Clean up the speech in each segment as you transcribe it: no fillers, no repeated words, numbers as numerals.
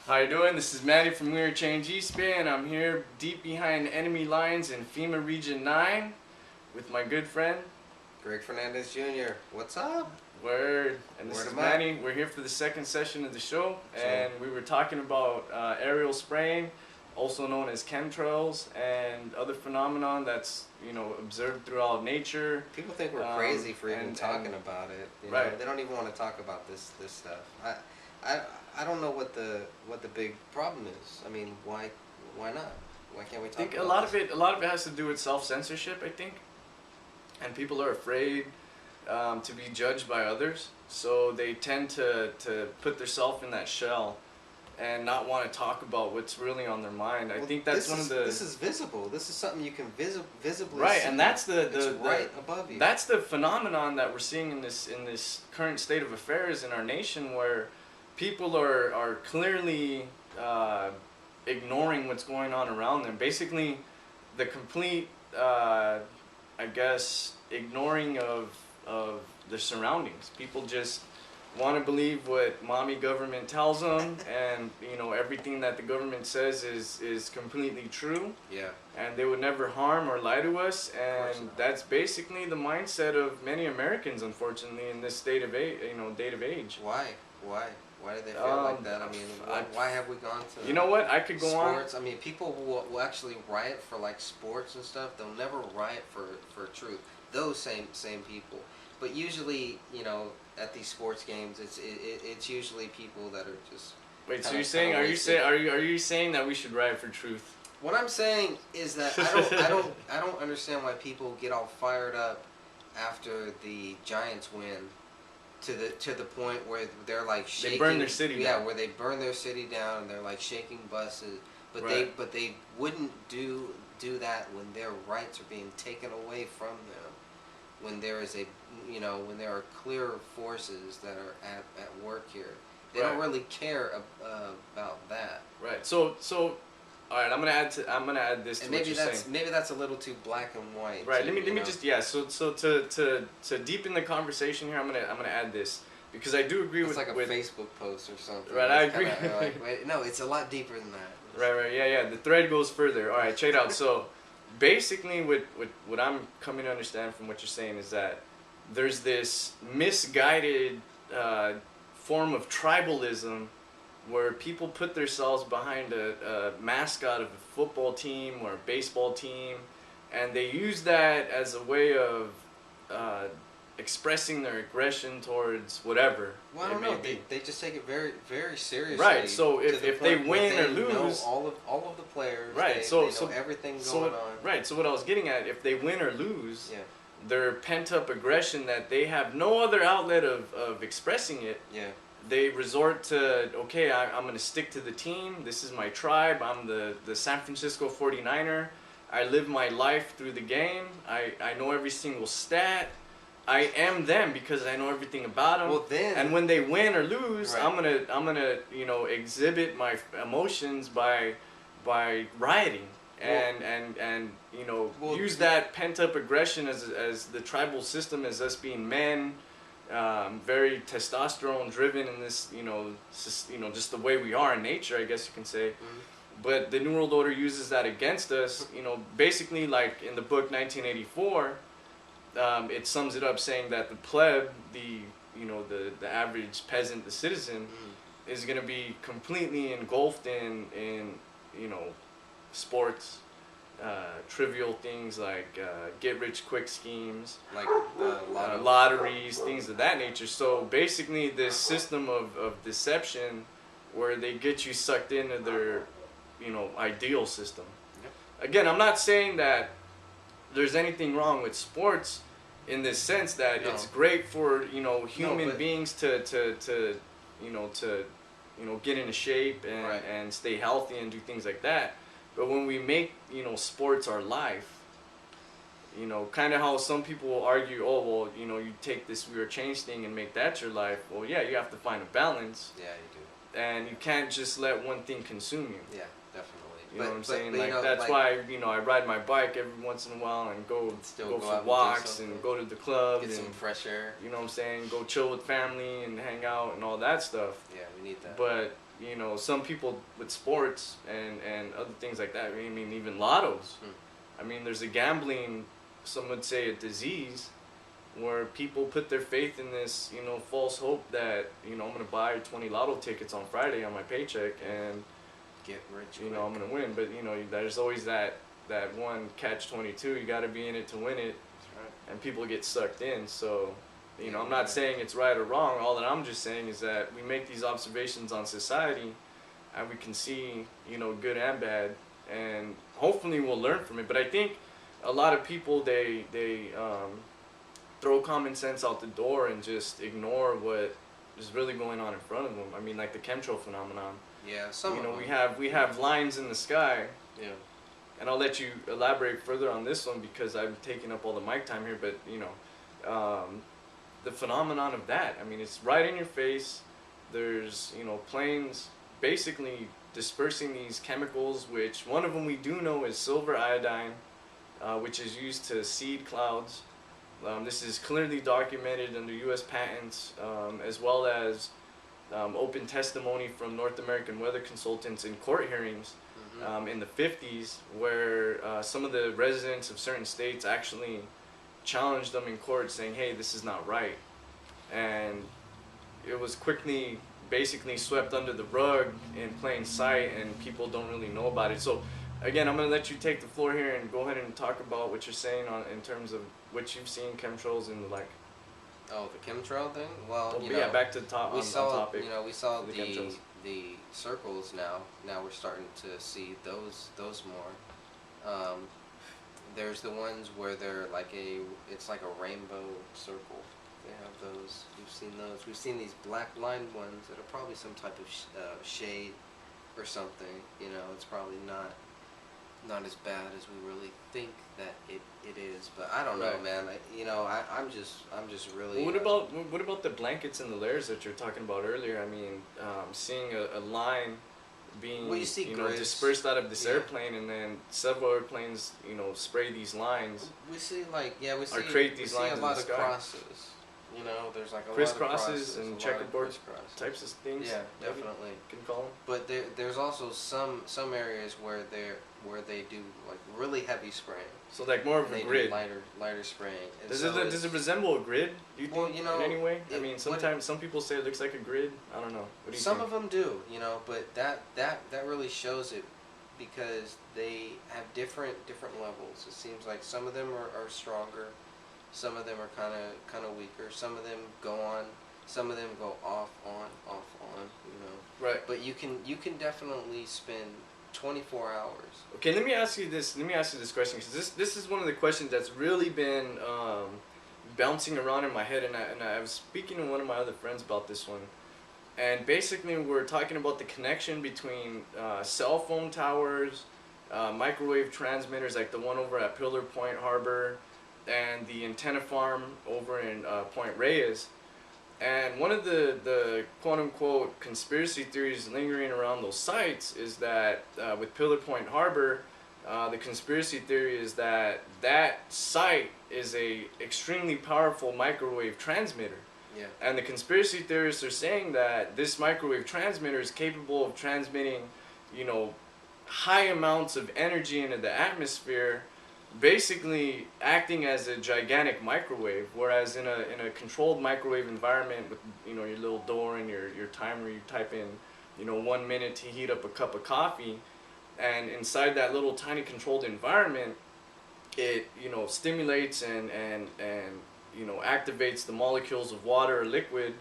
How you doing? This is Manny from Weird Change East Bay, and I'm here deep behind enemy lines in FEMA Region 9 with my good friend Greg Fernandez Jr. What's up? Word. And this Word is em up. Manny. We're here for the second session of the show, and we were talking about aerial spraying, also known as chemtrails, and other phenomenon that's observed throughout nature. People think we're crazy for even talking about it. Right. They don't even want to talk about this stuff. I don't know what the big problem is. I mean, why not? Why can't we talk? I think about a lot this? of it has to do with self-censorship, I think, and people are afraid to be judged by others, so they tend to put themselves in that shell and not want to talk about what's really on their mind. I think that's one of the... This is visible. This is something you can visibly right, see. and that's it's right above you. That's the phenomenon that we're seeing in this current state of affairs in our nation, where people are clearly ignoring what's going on around them. Basically, the complete, I guess, ignoring of the surroundings. People just want to believe what mommy government tells them, and everything that the government says is completely true. Yeah. And they would never harm or lie to us, and that's basically the mindset of many Americans, unfortunately, in this state of age. Why do they feel like that? I mean, why have we gone to? You know what? I could go sports. on. I mean, people will actually riot for like sports and stuff. They'll never riot for truth. Those same people. But usually, at these sports games, it's usually people that are just. Wait, so you're saying? Are you saying that we should riot for truth? What I'm saying is that I don't understand why people get all fired up after the Giants win. To the point where they're like shaking. They burn their city down. Yeah, where they burn their city down and they're like shaking buses. But they wouldn't do that when their rights are being taken away from them. When there is when there are clear forces that are at work here. They don't really care about that. Right. So all right, I'm gonna add this to what you're saying. Maybe that's a little too black and white. Right. Let me just So to deepen the conversation here, I'm gonna add this, because I do agree with like a Facebook post or something. Right. I agree. Wait, no, it's a lot deeper than that. Right. Yeah. The thread goes further. All right, check it out. So basically, what I'm coming to understand from what you're saying is that there's this misguided form of tribalism, where people put themselves behind a mascot of a football team or a baseball team, and they use that as a way of expressing their aggression towards whatever. Well, I don't know. They just take it very, very seriously. Right. So if they win or lose, know all of the players. Right. They so know everything going on. Right. So what I was getting at, if they win or lose, yeah, their pent up aggression that they have no other outlet of expressing it. Yeah. They resort to, okay, I'm going to stick to the team. This is my tribe. I'm the San Francisco 49er. I live my life through the game. I know every single stat. I am them because I know everything about them. Well, then, and when they win or lose, right. I'm gonna exhibit my emotions by rioting and use that pent up aggression as the tribal system, as us being men. Very testosterone driven in this, just the way we are in nature, I guess you can say. Mm-hmm. But the New World Order uses that against us, basically, like in the book 1984, it sums it up saying that the plebe, the average peasant, the citizen, is going to be completely engulfed in sports, trivial things like get-rich-quick schemes, like lotteries, things of that nature. So basically, this system of deception, where they get you sucked into their, ideal system. Yep. Again, I'm not saying that there's anything wrong with sports, in this sense that it's great for human beings to get into shape and stay healthy and do things like that. But when we make, sports our life, kind of how some people will argue, oh, well, you take this We Are Change thing and make that your life. Well, yeah, you have to find a balance. Yeah, you do. And you can't just let one thing consume you. Yeah, definitely. You know what I'm But saying? you Like know, that's like, why I ride my bike every once in a while and go still go go for out and do walks something. and go to the club get and some fresh air. you know what I'm saying, go chill with family and hang out and all that stuff. Yeah, we need that. But you know, some people with sports and other things like that. I mean, even lottos. I mean, there's a gambling, some would say a disease, where people put their faith in this, you know, false hope that, you know, I'm gonna buy 20 lotto tickets on Friday on my paycheck and Get rich. you know I'm gonna win. But you know, there's always that one catch-22. You got to be in it to win it, That's right. and people get sucked in. So, you know, Yeah, I'm not right. saying it's right or wrong. All that I'm just saying is that we make these observations on society, and we can see, you know, good and bad, and hopefully we'll learn from it. But I think a lot of people they throw common sense out the door and just ignore what is really going on in front of them. I mean, like the chemtrail phenomenon. Yeah, some You of know, them. we have lines in the sky, Yeah. and I'll let you elaborate further on this one because I'm taking up all the mic time here. But you know, the phenomenon of that. I mean, it's right in your face. There's, you know, planes basically dispersing these chemicals, which one of them we do know is silver iodine, which is used to seed clouds. This is clearly documented under U.S. patents, as well as open testimony from North American weather consultants in court hearings in the 50s, where some of the residents of certain states actually challenged them in court saying, hey, this is not right. And it was quickly basically swept under the rug in plain sight, and people don't really know about it. So again, I'm going to let you take the floor here and go ahead and talk about what you're saying in terms of what you've seen, chemtrails and the like. Oh, the chemtrail thing. Well, you But know, yeah, back to the top. we on saw, topic. you know, we saw the the chemtrails. circles now. Now we're starting to see those more. There's the ones where they're like it's like a rainbow circle. They have those. We've seen those. We've seen these black lined ones that are probably some type of shade or something. You know, it's probably not as bad as we really think that it is. But I don't know, Right. man. I'm just really. Well, what about the blankets and the layers that you're talking about earlier? I mean, seeing a line being Well, you see know grids. dispersed out of this Yeah. airplane, and then several airplanes spray these lines. We see we see create these we see lines a in lot the of sky. crosses. You know, there's like a Crisscrosses lot of crosses, and a lot of checkerboard crisscrosses. Types of things. Yeah, maybe definitely. you can call them. But there's also some areas where they do like really heavy spraying. So like more of And a they grid. do lighter spraying. And Does so it resemble a grid? Do you think Well, you know, in any way? I it- mean, what- sometimes some people say it looks like a grid. I don't know. What do you Some think? of them do, you know, but that really shows it because they have different levels. It seems like some of them are stronger, some of them are kind of weaker, some of them go on, some of them go off on, you know. Right. But you can definitely spend 24 hours. Okay, let me ask you this question, because this is one of the questions that's really been bouncing around in my head, and I was speaking to one of my other friends about this one, and basically we're talking about the connection between cell phone towers, microwave transmitters like the one over at Pillar Point Harbor, and the antenna farm over in Point Reyes. And one of the quote-unquote conspiracy theories lingering around those sites is that with Pillar Point Harbor, the conspiracy theory is that site is a extremely powerful microwave transmitter. Yeah. And the conspiracy theorists are saying that this microwave transmitter is capable of transmitting, high amounts of energy into the atmosphere, basically acting as a gigantic microwave, whereas in a controlled microwave environment with your little door and your timer, you type in 1 minute to heat up a cup of coffee, and inside that little tiny controlled environment, it stimulates and activates the molecules of water or liquid,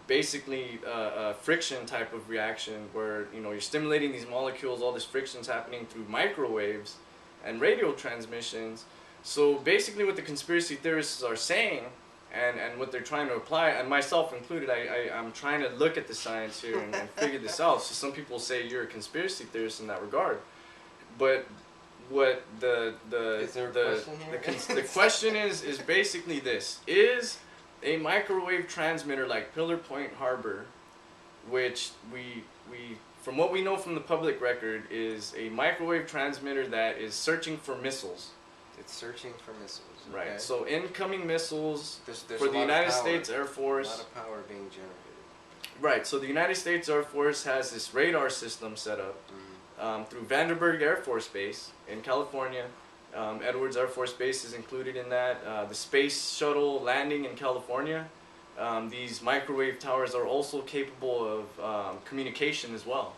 basically a friction type of reaction where you're stimulating these molecules, all this friction's happening through microwaves and radio transmissions. So basically what the conspiracy theorists are saying and what they're trying to apply, and myself included, I'm trying to look at the science here and figure this out. So some people say you're a conspiracy theorist in that regard, but what Is there a question here? the question is basically this: is a microwave transmitter like Pillar Point Harbor, which we from what we know from the public record, is a microwave transmitter that is searching for missiles. It's searching for missiles. Okay. Right. So incoming missiles There's for a the lot of United power. States Air A Force. lot of power being generated. Right. So the United States Air Force has this radar system set up through Vandenberg Air Force Base in California. Edwards Air Force Base is included in that. The space shuttle landing in California. These microwave towers are also capable of communication as well.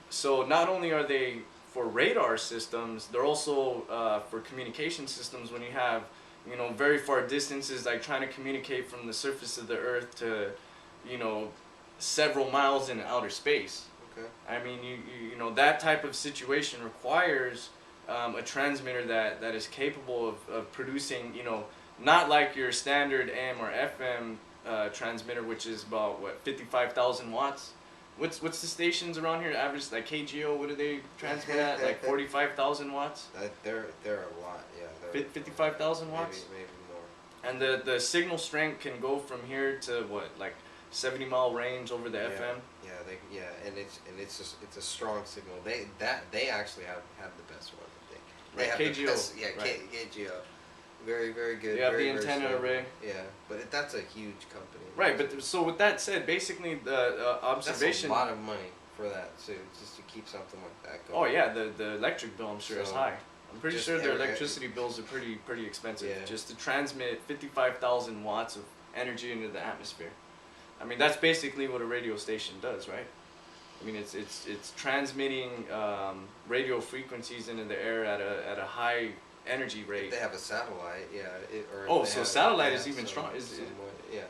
So not only are they for radar systems, they're also for communication systems when you have, you know, very far distances, like trying to communicate from the surface of the Earth to, you know, several miles in outer space. Okay. I mean, you know, that type of situation requires a transmitter that is capable of producing, you know, not like your standard AM or FM transmitter, which is about, what, 55,000 watts? What's the stations around here average, like KGO, what do they transmit at, like 45,000 watts? They're a lot, yeah. 55,000 watts? Maybe more. And the signal strength can go from here to what, like 70-mile range over the FM? Yeah, and it's a strong signal. They actually have the best one, I think. They Right, have KGO. The best, yeah, right. KGO. Very, very good. They have very, the very antenna strong. array. Yeah, but that's a huge company. Right, but so with that said, basically the observation. That's a lot of money for that too, just to keep something like that going. Oh yeah, the electric bill I'm sure is So, high. I'm pretty just sure their every- electricity bills are pretty expensive Yeah. just to transmit 55,000 watts of energy into the atmosphere. I mean that's basically what a radio station does, right? I mean it's transmitting radio frequencies into the air at a high energy rate. If they have a satellite, yeah. Oh, so satellite is even strong- is the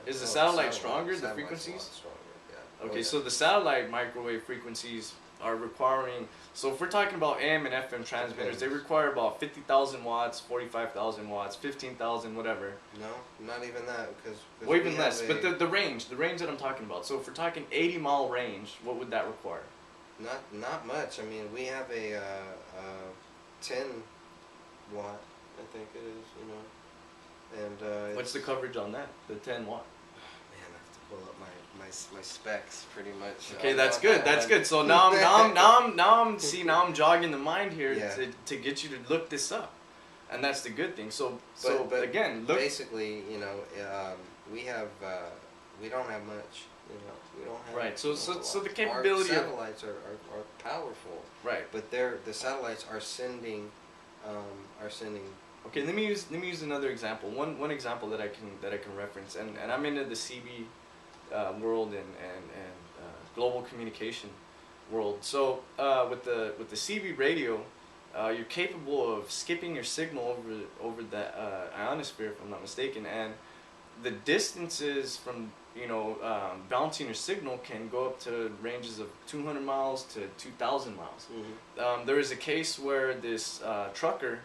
Oh, satellite stronger, the satellite's a lot frequencies? stronger, yeah. Okay, yeah. so the satellite microwave frequencies are requiring, so if we're talking about AM and FM transmitters, they require about 50,000 watts, 45,000 watts, 15,000, whatever. No, not even that, because Or even less, but the range that I'm talking about. So if we're talking 80-mile range, what would that require? not much. I mean, we have a 10 watt, I think it is, you know, and What's the coverage on that, the 10 watt? Man, I have to pull up my specs pretty much. Okay, on- that's on good. that That's one. good. So now I'm jogging the mind here Yeah. to get you to look this up, and that's the good thing. So But again, look. basically, you know, we don't have much. You know, we don't have. Right, so a whole the lot. capability of- Our satellites are powerful, Right. but the satellites are sending. Okay, let me use another example. One example that I can reference, and I'm into the CB world and global communication world. So with the CB radio, you're capable of skipping your signal over the ionosphere, if I'm not mistaken, and the distances from bouncing your signal can go up to ranges of 200 miles to 2,000 miles. Mm-hmm. There was a case where this trucker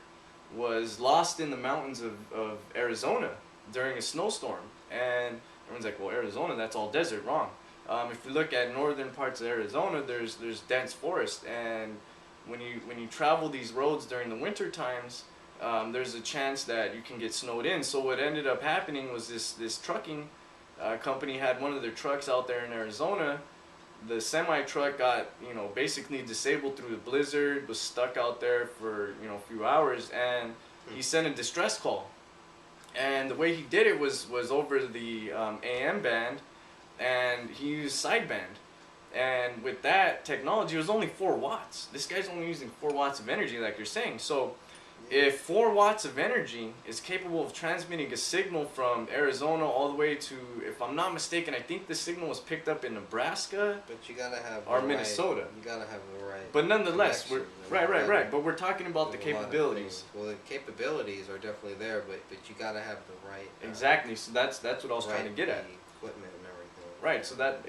was lost in the mountains of Arizona during a snowstorm, and everyone's like, well, Arizona, that's all desert. Wrong. If you look at northern parts of Arizona, there's dense forest, and when you travel these roads during the winter times, there's a chance that you can get snowed in. So what ended up happening was this trucking company had one of their trucks out there in Arizona. The semi truck got basically disabled through the blizzard, was stuck out there for a few hours, and he sent a distress call. And the way he did it was over the AM band, and he used sideband. And with that technology, it was only 4 watts. This guy's only using 4 watts of energy, like you're saying. So if 4 watts of energy is capable of transmitting a signal from Arizona all the way to, if I'm not mistaken, I think the signal was picked up in Nebraska But you gotta have. or the Minnesota. Right, you gotta have the right. But nonetheless, we're connections and right. But we're talking about the there's a lot of capabilities. things. Well, the capabilities are definitely there, but you gotta have the right. Exactly. So that's what I was trying to get at. the Equipment and everything. Right. So that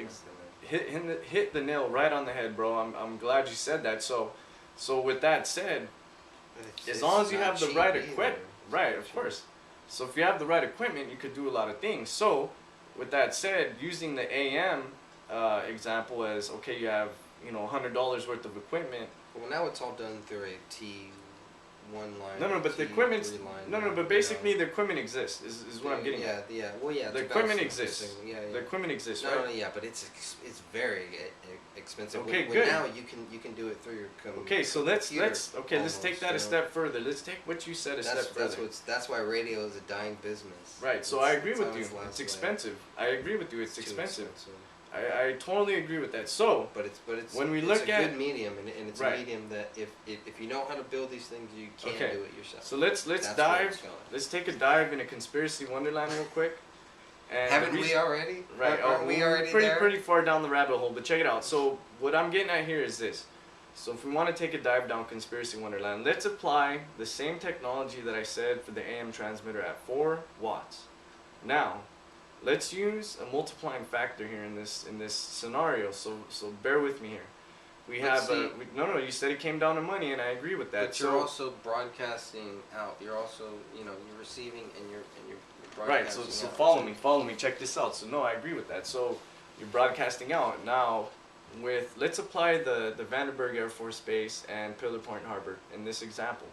hit the nail right on the head, bro. I'm glad you said that. So with that said, as long as you have the right equipment, right, of course. So if you have the right equipment, you could do a lot of things. So with that said, using the AM example as, okay, you have $100 worth of equipment. Well, now it's all done through a one line. No, but the two, equipment's 3 line. no, but basically the equipment exists. Is what I'm getting at. Yeah. Well, yeah. The it's equipment about exists. Yeah. The equipment exists, No, right? no, yeah, but it's very expensive. Okay, when good. Now you can do it through your Okay, so let's computer let's take that a almost, step further. Let's take what you said a step further. That's why radio is a dying business. Right. So I agree with you. It's expensive. I agree with you. It's expensive. I totally agree with that. So, but it's when we it's look a at good medium, and it's right. a medium that if you know how to build these things, you can okay. do it yourself. So let's That's where dive. it's going. Let's take a dive in a conspiracy wonderland real quick. And Haven't we already? Right. Aren't we already pretty far down the rabbit hole, but check it out. So what I'm getting at here is this. So if we want to take a dive down conspiracy wonderland, let's apply the same technology that I said for the AM transmitter at 4 watts. Now, let's use a multiplying factor here in this scenario. So bear with me here. We have no. You said it came down to money, and I agree with that. But you're also broadcasting out. You're also you're receiving and you're broadcasting. Right. So out. follow me. Check this out. So no, I agree with that. So you're broadcasting out now. Let's apply the Vandenberg Air Force Base and Pillar Point Harbor in this example.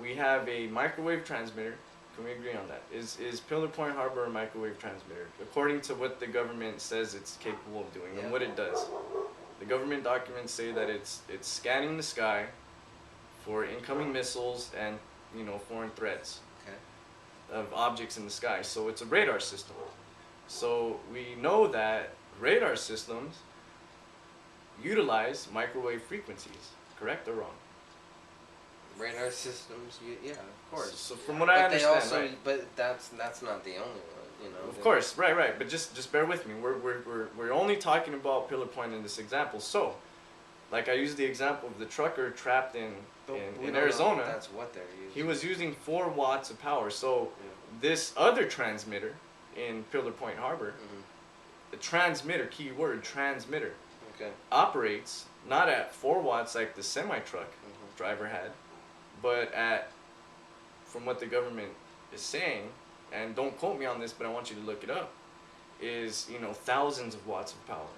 We have a microwave transmitter. Can we agree on that? Is Pillar Point Harbor a microwave transmitter? According to what the government says it's capable of doing and what it does. The government documents say that it's scanning the sky for incoming missiles and foreign threats of objects in the sky. So it's a radar system. So we know that radar systems utilize microwave frequencies, correct or wrong? Radar systems, yeah, of course. So from what I understand, right? But that's not the only one, Of course, right. But just bear with me. We're only talking about Pillar Point in this example. So, like I used the example of the trucker trapped in Arizona. That's what they're using. He was using 4 watts of power. So this other transmitter in Pillar Point Harbor, the transmitter, keyword transmitter, operates not at 4 watts like the semi-truck driver had, but at, from what the government is saying, and don't quote me on this, but I want you to look it up, is thousands of watts of power,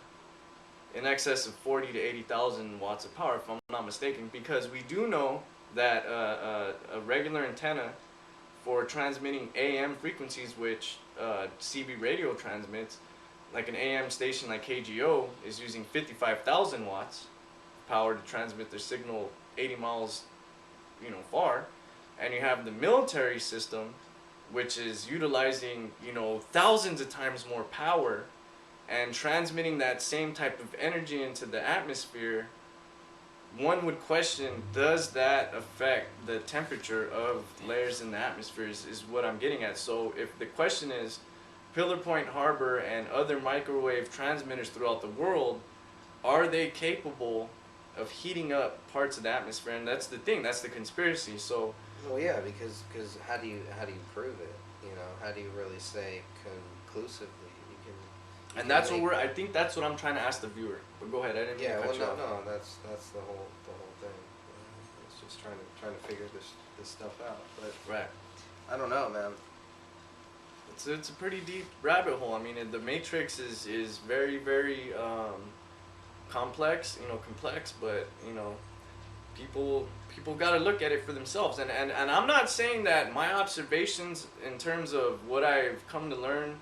in excess of 40 to 80,000 watts of power, if I'm not mistaken, because we do know that a regular antenna for transmitting AM frequencies, which CB radio transmits, like an AM station like KGO is using 55,000 watts power to transmit their signal 80 miles, far, and you have the military system, which is utilizing, thousands of times more power and transmitting that same type of energy into the atmosphere. One would question, does that affect the temperature of layers in the atmosphere is what I'm getting at. So if the question is, Pillar Point Harbor and other microwave transmitters throughout the world, are they capable of heating up parts of the atmosphere? And that's the thing, that's the conspiracy. So well, yeah, because how do you prove it? How do you really say conclusively? And that's what I think that's what I'm trying to ask the viewer. But go ahead, I didn't mean to cut you off. No, that's the whole thing. It's just trying to figure this stuff out. But right, I don't know, man. It's a pretty deep rabbit hole. I mean, the Matrix is very, very complex, but people got to look at it for themselves. And I'm not saying that my observations in terms of what I've come to learn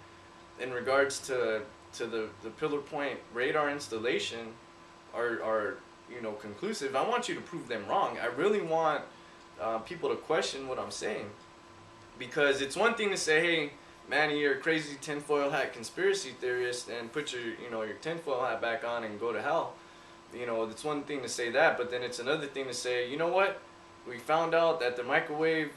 in regards to the Pillar Point radar installation are conclusive. I want you to prove them wrong. I really want people to question what I'm saying, because it's one thing to say, hey, man, you're a crazy tinfoil hat conspiracy theorist, and put your your tinfoil hat back on and go to hell. It's one thing to say that, but then it's another thing to say, you know what? We found out that the microwave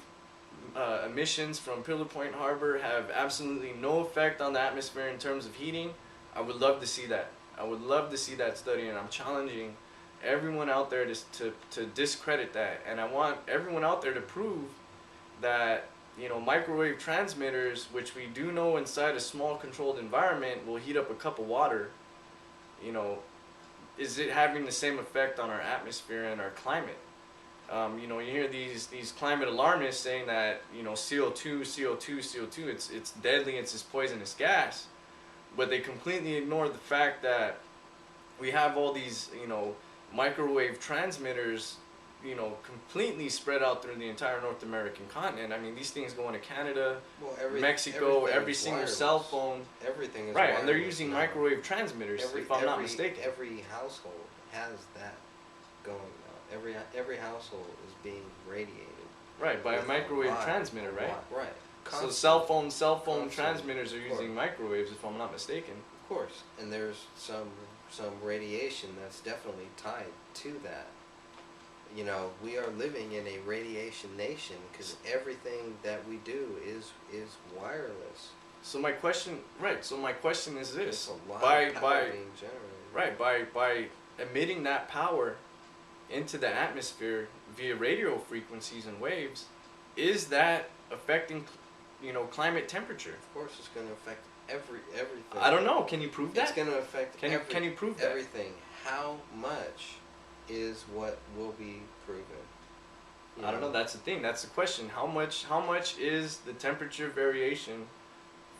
emissions from Pillar Point Harbor have absolutely no effect on the atmosphere in terms of heating. I would love to see that. I would love to see that study, and I'm challenging everyone out there to discredit that. And I want everyone out there to prove that microwave transmitters, which we do know inside a small controlled environment will heat up a cup of water, is it having the same effect on our atmosphere and our climate? You hear these climate alarmists saying that CO2, it's deadly, it's this poisonous gas, but they completely ignore the fact that we have all these microwave transmitters completely spread out through the entire North American continent. I mean, these things go into Canada, Well, Mexico, everything's every single wireless. cell phone. Everything is Right, wireless and they're using now. microwave transmitters, if I'm not mistaken. Every household has that going now. Every household is being radiated. Right, by a with microwave lot, transmitter, a right? lot, right. So Constantly. cell phone Constantly. transmitters are Of using course. microwaves, if I'm not mistaken. Of course, and there's some radiation that's definitely tied to that. You know, we are living in a radiation nation because everything that we do is wireless. So my question, is It's this: a lot by of power being generated. right by emitting that power into the atmosphere via radio frequencies and waves, is that affecting, climate temperature? Of course, it's going to affect everything. I don't know. Can you prove that? It's going to affect Can you prove that? everything. How much is what will be proven? I don't know. That's the thing. That's the question. How much is the temperature variation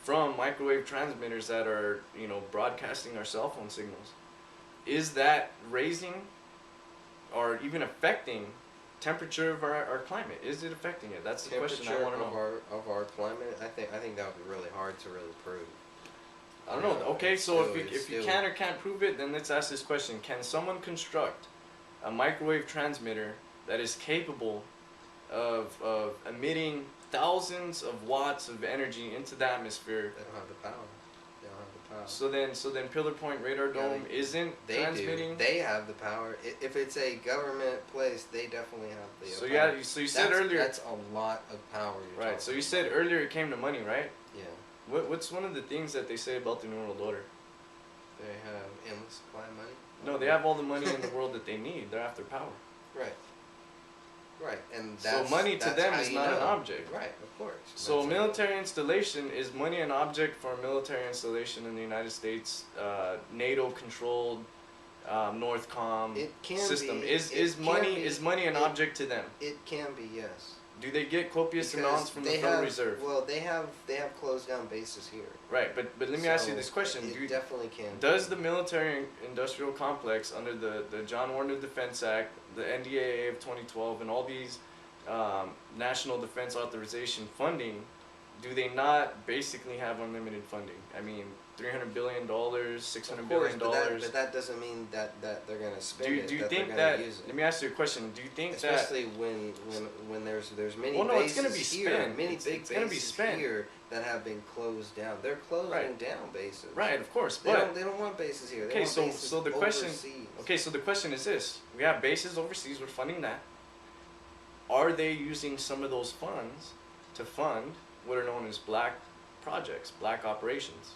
from microwave transmitters that are, broadcasting our cell phone signals? Is that raising or even affecting temperature of our climate? Is it affecting it? That's the question I want to know. Of our climate, I think that would be really hard to really prove. I don't know. Okay, so if you still- can or can't prove it, then let's ask this question: can someone construct a microwave transmitter that is capable of emitting thousands of watts of energy into the atmosphere? They don't have the power. They don't have the power. So then Pillar Point Radar Dome isn't They transmitting. do. They have the power. If it's a government place, they definitely have the So power. yeah, so you said earlier. That's a lot of power. You're Right. So talking you said about. earlier it came to money, right? Yeah. What's one of the things that they say about the New World Order? They have endless supply of money. No, they have all the money in the world that they need. They're after power. Right. Right, and So that's, money to that's them how is you not an know. object. Right, of course. So That's military installation, is money an object for a military installation in the United States, NATO-controlled, Northcom It can system? be. Is It can money be. is money an It- object to them? It can be, yes. Do they get copious Because amounts from the they Federal have, Reserve? Well, they have closed down bases here. Right, but let me ask you So this question: It definitely can. Does the military industrial complex under the John Warner Defense Act, the NDAA of 2012, and all these National Defense Authorization funding, do they not basically have unlimited funding? I mean, $300 billion, $600 billion. But that doesn't mean that they're gonna spend it. Do you that think they're that? gonna use it. Let me ask you a question. Do you think Especially when there's many Well, no, it's bases gonna be here, spent. many It's big gonna be bases spent. here that have been closed down. They're closing Right. down bases. right? Of course, They but don't want bases here. They okay, want so bases the question. overseas. Okay, so the question is this: we have bases overseas. We're funding that. Are they using some of those funds to fund what are known as black projects, black operations?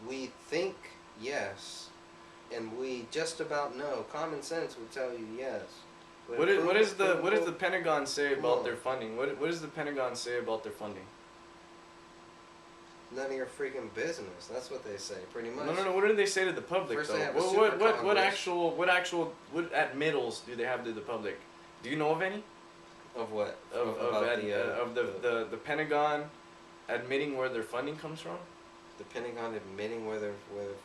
We think yes, and we just about know. Common sense would tell you yes. But What does prove- the Pentagon say Come about on. their funding? What does the Pentagon say about their funding? None of your freaking business. That's what they say, pretty much. No. What do they say to the public First though? they have a What super what admittals do they have to the public? Do you know of any? Of what? Of the Pentagon admitting where their funding comes from? the Pentagon admitting where their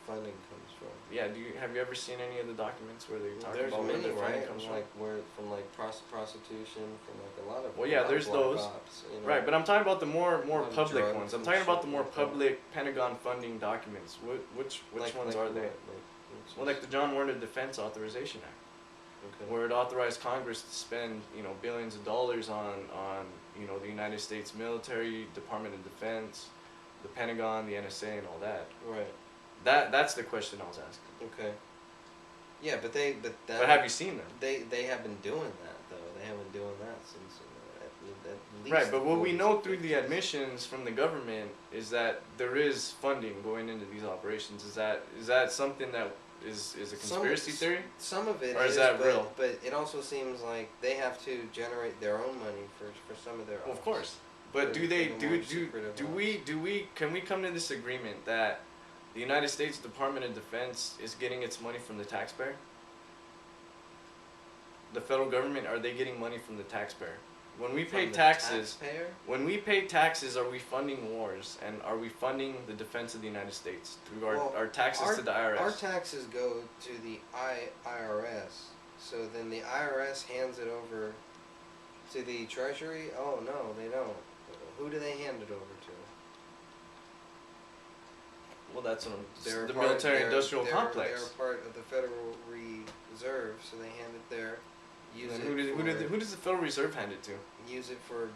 funding comes from. Yeah. Have you ever seen any of the documents where they talk There's about where many, their funding right? comes from? Like from prostitution, from like a lot of. Well, yeah, a lot of there's black those. ops, you know. Right, but I'm talking about the more lot of public drugs ones. I'm and talking about shit the more like that. public Pentagon funding documents. Which ones are they? Well, like the John Warner Defense Authorization Act, Okay. where it authorized Congress to spend billions of dollars on the United States military, Department of Defense, the Pentagon, the NSA, and all that. Right. That's the question I was asking. Okay. Yeah, but that. But have you seen them? They have been doing that though. They have been doing that since at least. Right, but what we 40s know and through the 50s. admissions from the government is that there is funding going into these operations. Is that something that is a conspiracy theory? Some of it Or is that but, real? But it also seems like they have to generate their own money for some of their. Well, of ops. course. But For- do they for the more secretive ops. can we come to this agreement that the United States Department of Defense is getting its money from the taxpayer? The federal government, are they getting money from the taxpayer? When we pay From the taxes, taxpayer? when we pay taxes, are we funding wars and are we funding the defense of the United States through Well, our taxes to the IRS? Our taxes go to the IRS. So then the IRS hands it over to the Treasury. Oh no, they don't. Who do they hand it over to? Well, that's what They're the part- military-industrial they're- complex. They're part of the Federal Reserve, so they hand it there. Use And it who does the Federal Reserve hand it to? use it for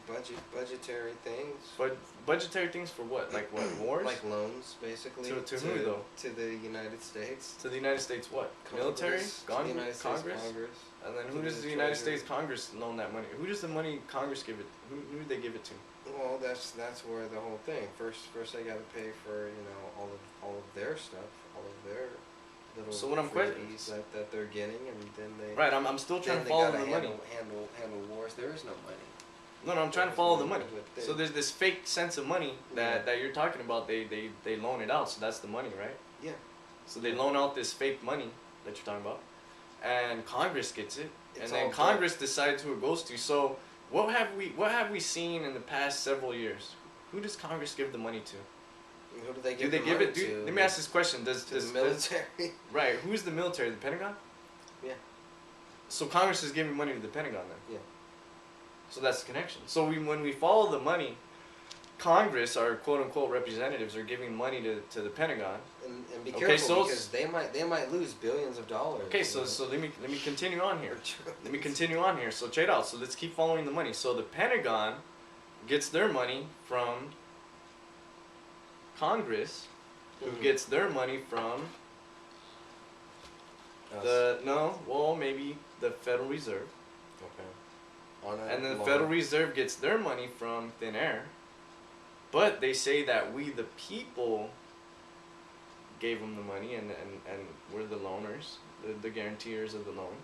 budgetary things. But budgetary things for what? Like what? Wars? Like loans, basically. To who, though? To the United States. To the United States what? Military? Congress, to the United States Congress? Congress. And then to who does the the United Treasury. States Congress loan that money? Who does the money Congress give it? Who do they give it to? Well, that's where the whole thing. First they got to pay for all of their stuff, all of their little So what I'm freebies that they're getting, and then they Right, I'm still trying then to they follow gotta the money. handle wars. There is no money. No, I'm trying to follow the money. With this. So there's this fake sense of money that you're talking about. They loan it out, so that's the money, right? Yeah. So they loan out this fake money that you're talking about, and Congress gets it, It's and then all Congress decides who it goes to. So what have we seen in the past several years? Who does Congress give the money to? And who do they Do give they the give money it? to? Let me ask this question: Does To the military? right? Who's the military? The Pentagon? Yeah. So Congress is giving money to the Pentagon then. Yeah. So that's the connection. So when we follow the money, Congress, our quote unquote representatives, are giving money to the Pentagon. And be Okay, careful so because they might lose billions of dollars. Okay, so let me continue on here. Let me continue on here. So check it out. So let's keep following the money. So the Pentagon gets their money from Congress, who Mhm. gets their money from maybe the Federal Reserve. Okay. And then the Federal Reserve gets their money from thin air. But they say that we, the people, gave them the money and we're the loaners, the guaranteers of the loan.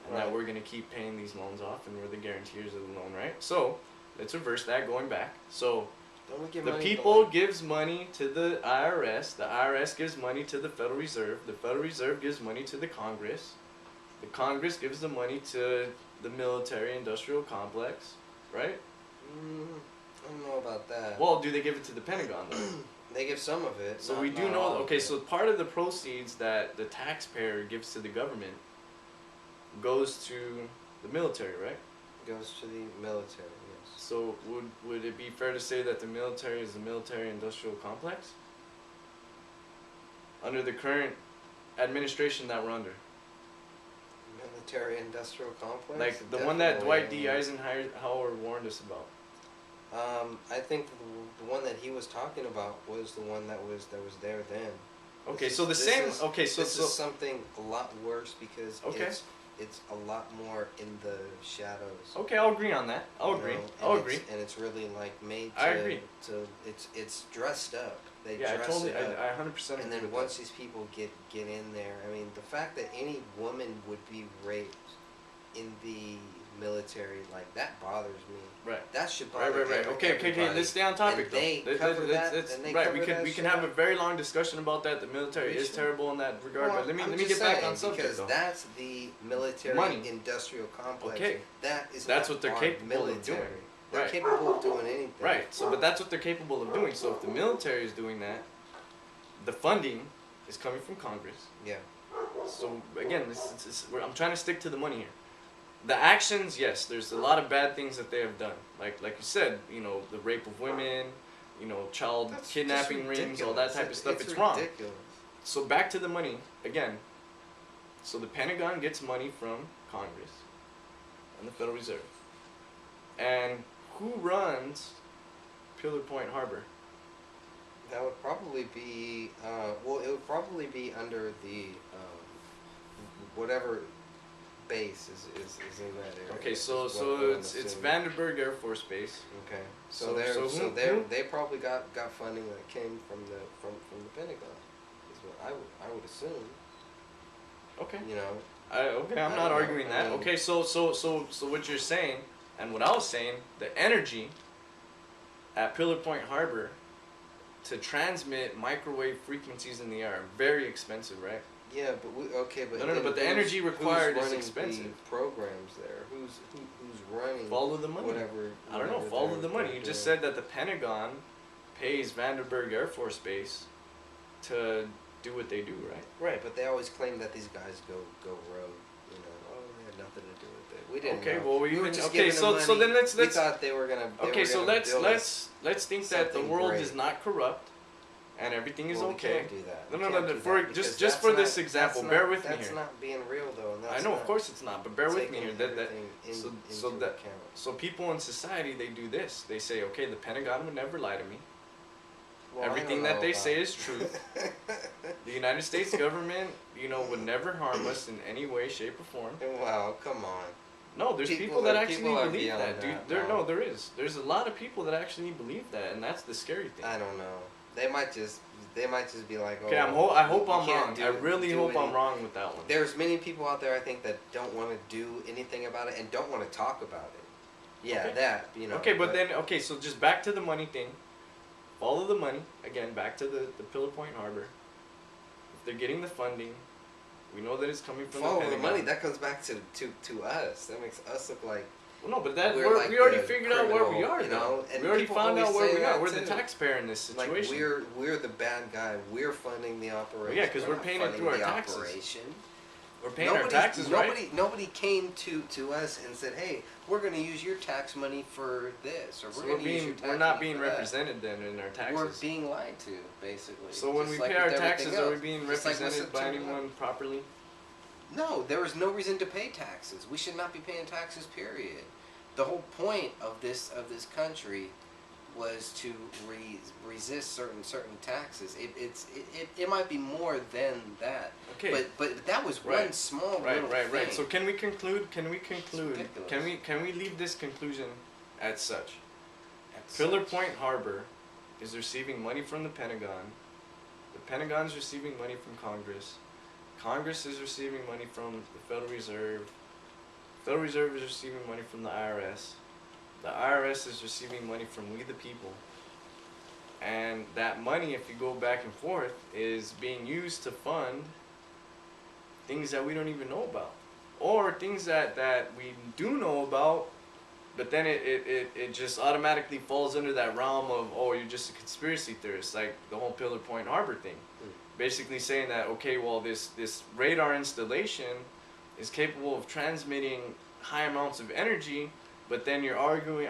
And that Right. we're going to keep paying these loans off and we're the guaranteers of the loan, right? So let's reverse that going back. So Don't we give the money to, people like- gives money to the IRS gives money to the Federal Reserve, the Federal Reserve gives money to the Congress gives the money to the military-industrial complex, right? I don't know about that. Well, do they give it to the Pentagon though? They give some of it. So not- we do not know. all of Okay, it. so part of the proceeds that the taxpayer gives to the government goes to the military, right? Goes to the military. Yes. So would it be fair to say that the military is the military-industrial complex under the current administration that we're under? Military industrial complex. Like the one that Dwight Definitely. D. Eisenhower warned us about. I think the one that he was talking about was the one that was there then. Okay, This so is- the this same. is- Okay, so this is something a lot worse because Okay. it's a lot more in the shadows. okay, I'll agree on that. I'll you agree. know, I'll and agree. and it's really like made to. I agree. To it's dressed up. They Yeah, I dress totally. it up. I 100% And agree then with once that. these people get in there, I mean, the fact that any woman would be raped in the military, like that bothers me. Right. That should Right, bother right. Okay. everybody. Let's stay on topic And though. they cover that, and they right. cover We can that we can shit have a up. very long discussion about that. The military We is should. terrible in that regard. Well, but let me I'm get just back saying, on subject because though. that's the military Money. industrial complex. Okay. That is That's what they're our capable of military. doing. They're Right. capable of doing anything. Right. So, but that's what they're capable of doing. So, if the military is doing that, the funding is coming from Congress. Yeah. So again, I'm trying to stick to the money here. The actions, yes, there's a lot of bad things that they have done. Like you said, the rape of women, child That's kidnapping just rings, all that ridiculous. type of stuff. It's It's wrong. ridiculous. So back to the money again. So the Pentagon gets money from Congress and the Federal Reserve. And who runs Pillar Point Harbor? That would probably be, it would probably be under the, whatever base is in that area. Okay, is so what I'm it's assuming. Vandenberg Air Force Base. Okay, So they probably got funding that came from the Pentagon, is what I would assume. Okay. You know. I'm I not don't know, arguing that. I mean- Okay, so what you're saying, and what I was saying, the energy at Pillar Point Harbor to transmit microwave frequencies in the air are very expensive, right? Yeah, but but No, then but the who's- energy required who's is running expensive. The programs there, who's running? Follow the money. Whatever. I don't know. whatever Follow they're- the money. they're You just doing. said that the Pentagon pays Vandenberg Air Force Base to do what they do, right? Right, but they always claim that these guys go rogue. You know. nothing to do with it. We didn't. Okay, know. well we were even just okay. giving them So money. then let's We thought they were gonna. okay, so let's think that the something world great. is not corrupt, and everything is Well, okay. We can't do that. No, We no, can't no. do For that just because for that's this not- example, that's bear not- with me That's here. not being real though. And I that's know, not of course it's not, but bear with me here. taking That everything so into that account. so people in society they do this. They say, okay, the Pentagon would never lie to me. Well, I Everything don't that know they about- say is truth. The United States government, would never harm us in any way, shape, or form. Wow, come on. No, there's People people that are- actually people are believe beyond that, dude. that, There, no. no, there is. There's a lot of people that actually believe that, and that's the scary thing. I don't know. They might just be like, oh. Okay, I hope you I'm can't wrong. I really do hope any- I'm wrong with that one. There's many people out there I think that don't want to do anything about it and don't want to talk about it. Yeah, Okay. that Okay, but then so just back to the money thing. Follow the money again. Back to the Pillar Point Harbor. If they're getting the funding, we know that it's coming from follow the the Pentagon. money. That comes back to us. That makes us look like Well, no, but that we're like we already the figured out where we criminal, are. you Though. know, and We already people found out always where say we are. that We're the too. taxpayer in this like situation. we're the bad guy. We're funding the operation. Yeah, 'cause we're not paying it funding through our the taxes. Operation. We're paying our taxes, right? Nobody came to us and said, "Hey, we're going to use your tax money for this," or So "We're going to use your tax we're not money being for that." represented then in our taxes. We're being lied to, basically. So when Just we like pay our with everything taxes, are we else. being Just like with represented by September 11th. anyone properly? No, there is no reason to pay taxes. We should not be paying taxes. Period. The whole point of this country was to resist certain taxes. It might be more than that. Okay. But that was Right. one small Right, little right, right. thing. So can we conclude? Can we conclude? ridiculous. Can we leave this conclusion as such? That's Pillar such- Point Harbor is receiving money from the Pentagon. The Pentagon's receiving money from Congress. Congress is receiving money from the Federal Reserve. Federal Reserve is receiving money from the IRS. The IRS is receiving money from we the people. And that money, if you go back and forth, is being used to fund things that we don't even know about. Or things that we do know about, but then it just automatically falls under that realm of, oh, you're just a conspiracy theorist, like the whole Pillar Point Harbor thing. Basically saying that, okay, well, this radar installation is capable of transmitting high amounts of energy, but then you're arguing,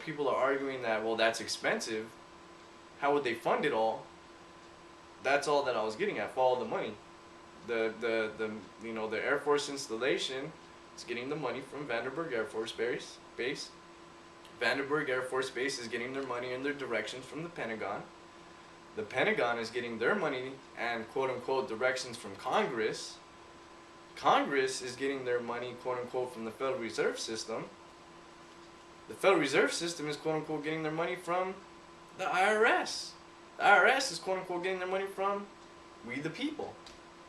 people are arguing that, well, that's expensive. How would they fund it all? That's all that I was getting at. Follow the money. The Air Force installation is getting the money from Vandenberg Air Force Base. Vandenberg Air Force Base is getting their money and their directions from the Pentagon. The Pentagon is getting their money and quote-unquote directions from Congress. Congress is getting their money quote-unquote from the Federal Reserve System. The Federal Reserve System is quote-unquote getting their money from the IRS. The IRS is quote-unquote getting their money from we the people.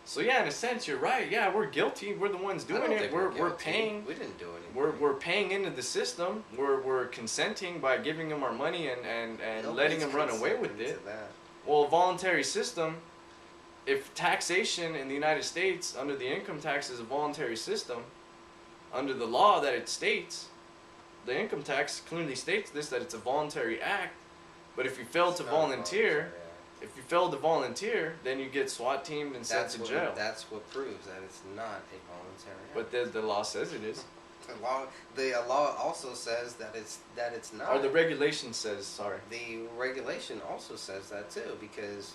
So yeah, in a sense, you're right. Yeah, we're guilty. We're the ones I doing don't it. think We're guilty. paying. We didn't do anything. We're paying into the system. We're consenting by giving them our money and Nobody's letting them run away with consenting it. to that. Well, a voluntary system, if taxation in the United States under the income tax is a voluntary system, under the law that it states, the income tax clearly states this, that it's a voluntary act. But if you fail It's to not volunteer, voluntary. if you fail to volunteer, then you get SWAT teamed and sent to jail. That's what proves that it's not a voluntary act. But the law says it is. The law also says that it's not. Or the regulation says, sorry. The regulation also says that too, because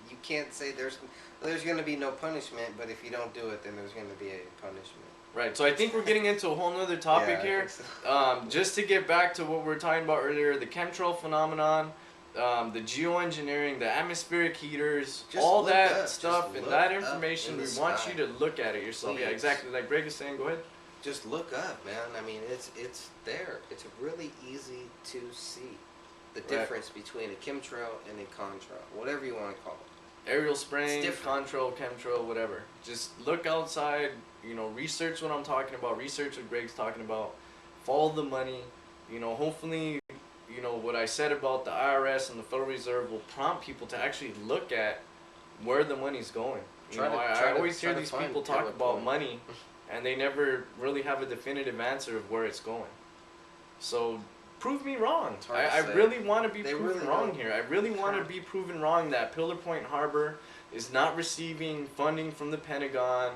you can't say there's going to be no punishment, but if you don't do it, then there's going to be a punishment. Right, so I think we're getting into a whole nother topic Yeah, I here. think so. Just to get back to what we were talking about earlier, the chemtrail phenomenon, the geoengineering, the atmospheric heaters, Just all look that up, stuff just and look that up information, in we the want sky. you to look at it yourself. Yeah, Please. exactly. Like Greg is saying, go ahead. Just look up, man. I mean, it's there. It's really easy to see the Right. difference between a chemtrail and a contrail, whatever you want to call it. Aerial spraying, different. contrail, chemtrail, whatever. Just look outside, research what I'm talking about, research what Greg's talking about, follow the money, hopefully, what I said about the IRS and the Federal Reserve will prompt people to actually look at where the money's going. I always hear these people talk about money and they never really have a definitive answer of where it's going. So prove me wrong. It's hard to I say. really want to be They proven really wrong don't. here. I really want to Correct. be proven wrong that Pillar Point Harbor is not receiving funding from the Pentagon.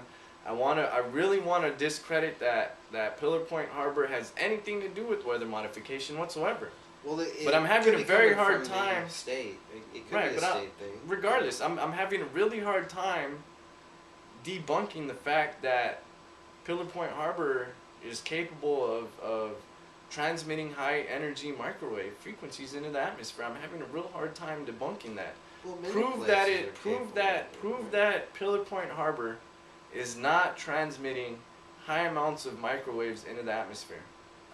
I really wanna discredit that Pillar Point Harbor has anything to do with weather modification whatsoever. Well, But I'm having could a be very coming hard from the time. State. It could Right, be a but state thing. regardless, I'm having a really hard time debunking the fact that Pillar Point Harbor is capable of transmitting high energy microwave frequencies into the atmosphere. I'm having a real hard time debunking that. Well, many Prove places are capable of it, prove right? that Pillar Point Harbor is not transmitting high amounts of microwaves into the atmosphere.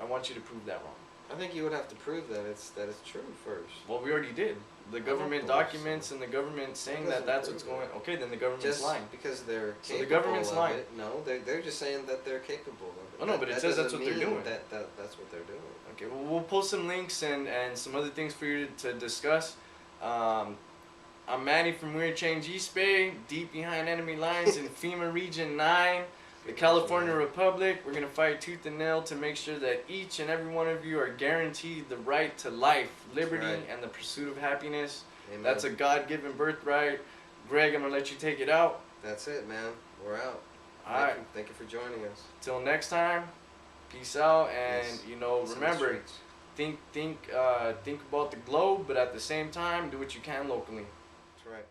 I want you to prove that wrong. I think you would have to prove that it's true first. Well, we already did. The government believe documents so. and the government saying doesn't that that's what's prove going. it. Okay, then the government's Just lying. because they're So the capable government's of lying. it. No, they're just saying that they're capable of it. Oh, no, but it says that's doesn't what they're mean doing. That's what they're doing. Okay, well, we'll post some links and some other things for you to discuss. I'm Manny from Weird Change East Bay, deep behind enemy lines in FEMA Region 9, the California Republic. We're going to fight tooth and nail to make sure that each and every one of you are guaranteed the right to life, liberty, right. and the pursuit of happiness. Amen. That's a God-given birthright. Greg, I'm going to let you take it out. That's it, man. We're out. All right. Thank you for joining us. Till next time, peace out, and Yes. Peace in the remember, streets. think about the globe, but at the same time, do what you can locally. That's right.